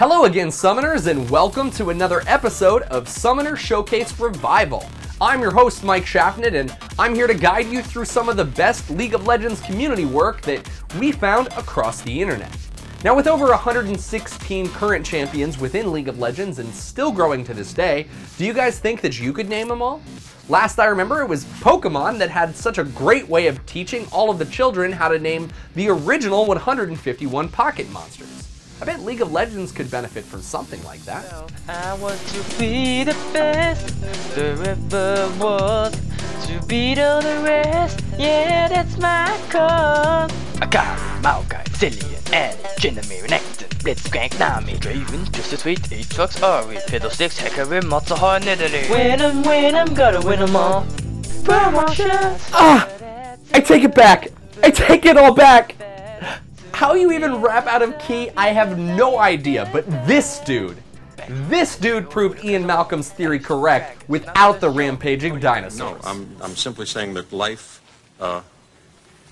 Hello again, Summoners, and welcome to another episode of Summoner Showcase Revival. I'm your host, Mike Shaffnet, and I'm here to guide you through some of the best League of Legends community work that we found across the internet. Now, with over 116 current champions within League of Legends and still growing to this day, do you guys think that you could name them all? Last I remember, it was Pokemon that had such a great way of teaching all of the children how to name the original 151 Pocket Monsters. I bet League of Legends could benefit from something like that. I want to be the best there ever was, to beat all the rest, yeah, that's my cause. Akari, Maokai, Cillian, Annie, Tryndamere, Nectar, Blitzcrank, Nami, Draven, Twisted Sweet, Aatrox, Ori, Fiddlesticks, Hecarim, Malzahar, Nidalee. Win 'em, gotta win 'em all. Promotions! I take it back! I take it all back! How you even rap out of key, I have no idea, but this dude proved Ian Malcolm's theory correct without the rampaging dinosaurs. No, I'm simply saying that life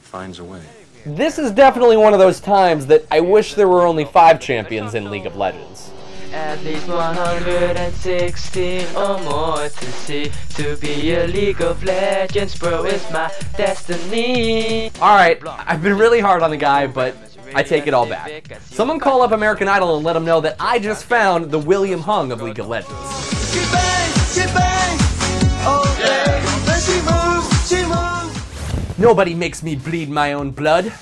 finds a way. This is definitely one of those times that I wish there were only 5 champions in League of Legends. At least 116 or more to see. To be a League of Legends bro is my destiny. Alright, I've been really hard on the guy, but I take it all back. Someone call up American Idol and let them know that I just found the William Hung of League of Legends. She bangs, oh yeah, when she moves. Nobody makes me bleed my own blood.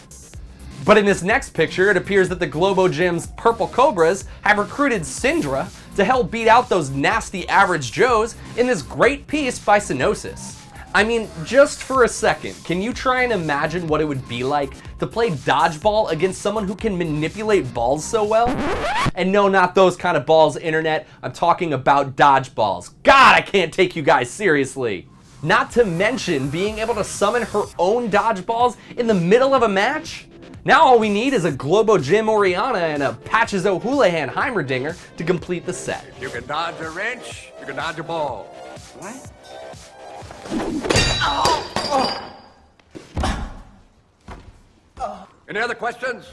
But in this next picture, it appears that the Globo Gym's Purple Cobras have recruited Syndra to help beat out those nasty average Joes in this great piece by Synosis. I mean, just for a second, can you try and imagine what it would be like to play dodgeball against someone who can manipulate balls so well? And no, not those kind of balls, internet. I'm talking about dodgeballs. God, I can't take you guys seriously. Not to mention being able to summon her own dodgeballs in the middle of a match? Now all we need is a Globo Gym Orianna and a Patches O'Houlihan Heimerdinger to complete the set. If you can dodge a wrench, you can dodge a ball. What? Any other questions?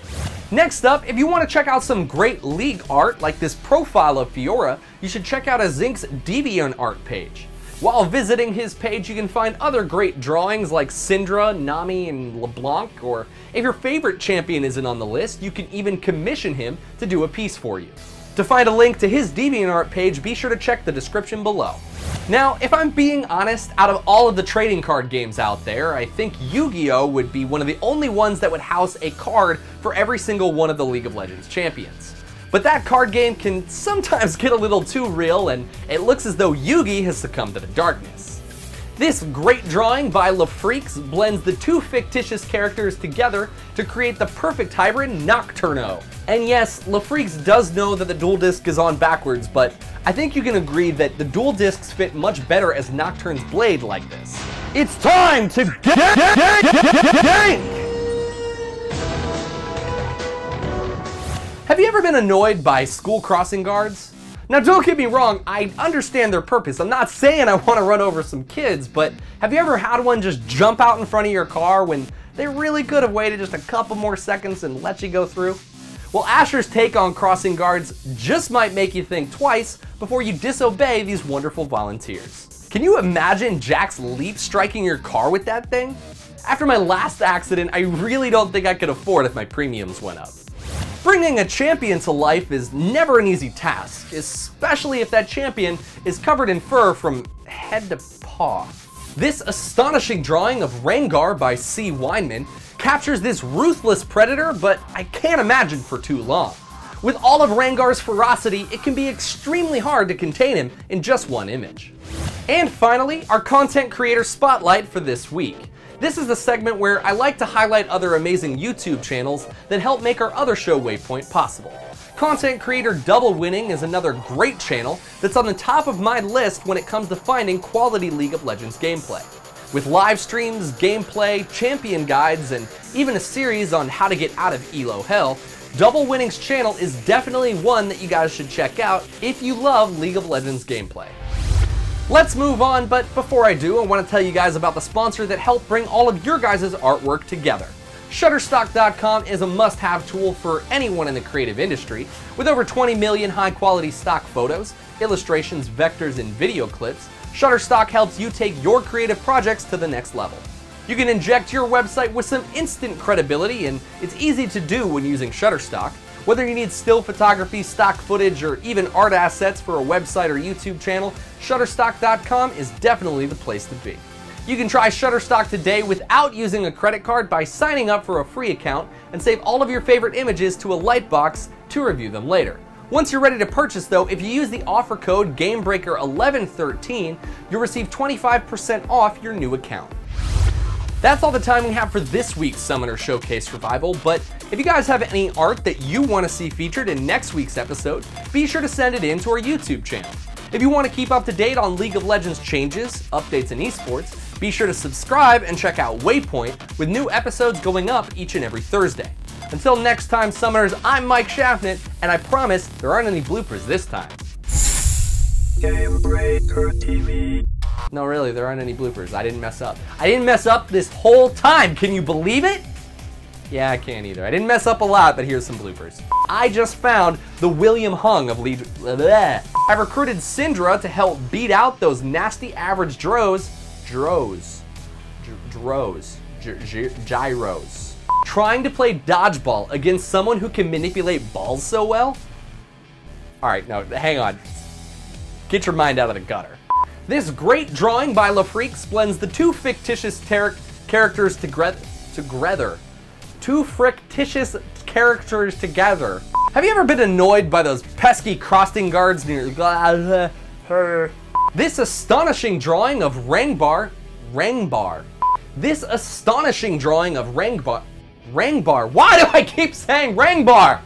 Next up, if you want to check out some great League art like this profile of Fiora, you should check out Azink's DeviantArt page. While visiting his page, you can find other great drawings like Syndra, Nami, and LeBlanc, or if your favorite champion isn't on the list, you can even commission him to do a piece for you. To find a link to his DeviantArt page, be sure to check the description below. Now, if I'm being honest, out of all of the trading card games out there, I think Yu-Gi-Oh! Would be one of the only ones that would house a card for every single one of the League of Legends champions. But that card game can sometimes get a little too real, and it looks as though Yugi has succumbed to the darkness. This great drawing by LaFreaks blends the two fictitious characters together to create the perfect hybrid Nocturno. And yes, LaFreaks does know that the dual disc is on backwards, but I think you can agree that the dual discs fit much better as Nocturne's blade like this. It's time to gank! Have you ever been annoyed by school crossing guards? Now don't get me wrong, I understand their purpose. I'm not saying I want to run over some kids, but have you ever had one just jump out in front of your car when they really could have waited just a couple more seconds and let you go through? Well, Asher's take on crossing guards just might make you think twice before you disobey these wonderful volunteers. Can you imagine Jax leap striking your car with that thing? After my last accident, I really don't think I could afford if my premiums went up. Bringing a champion to life is never an easy task, especially if that champion is covered in fur from head to paw. This astonishing drawing of Rengar by C. Weinman captures this ruthless predator, but I can't imagine for too long. With all of Rengar's ferocity, it can be extremely hard to contain him in just one image. And finally, our content creator spotlight for this week. This is the segment where I like to highlight other amazing YouTube channels that help make our other show Waypoint possible. Content creator Double Winning is another great channel that's on the top of my list when it comes to finding quality League of Legends gameplay. With live streams, gameplay, champion guides, and even a series on how to get out of ELO hell, Double Winning's channel is definitely one that you guys should check out if you love League of Legends gameplay. Let's move on, but before I do, I want to tell you guys about the sponsor that helped bring all of your guys' artwork together. Shutterstock.com is a must-have tool for anyone in the creative industry. With over 20 million high-quality stock photos, illustrations, vectors, and video clips, Shutterstock helps you take your creative projects to the next level. You can inject your website with some instant credibility, and it's easy to do when using Shutterstock. Whether you need still photography, stock footage, or even art assets for a website or YouTube channel, Shutterstock.com is definitely the place to be. You can try Shutterstock today without using a credit card by signing up for a free account and save all of your favorite images to a Lightbox to review them later. Once you're ready to purchase though, if you use the offer code GAMEBREAKER1113, you'll receive 25% off your new account. That's all the time we have for this week's Summoner Showcase Revival, but if you guys have any art that you want to see featured in next week's episode, be sure to send it in to our YouTube channel. If you want to keep up to date on League of Legends changes, updates, and esports, be sure to subscribe and check out Waypoint with new episodes going up each and every Thursday. Until next time, Summoners, I'm Mike Shaffnet, and I promise there aren't any bloopers this time. GameBreaker TV. No, really, there aren't any bloopers. I didn't mess up. I didn't mess up this whole time. Can you believe it? Yeah, I can't either. I didn't mess up a lot, but here's some bloopers. I just found the William Hung of League. I recruited Syndra to help beat out those nasty average Gyros. Trying to play dodgeball against someone who can manipulate balls so well? Alright, no, hang on. Get your mind out of the gutter. This great drawing by LaFreaks blends the two fictitious characters together. Two fictitious characters together. Have you ever been annoyed by those pesky crossing guards near This astonishing drawing of Rangbar. This astonishing drawing of Rangbar. Why do I keep saying Rangbar?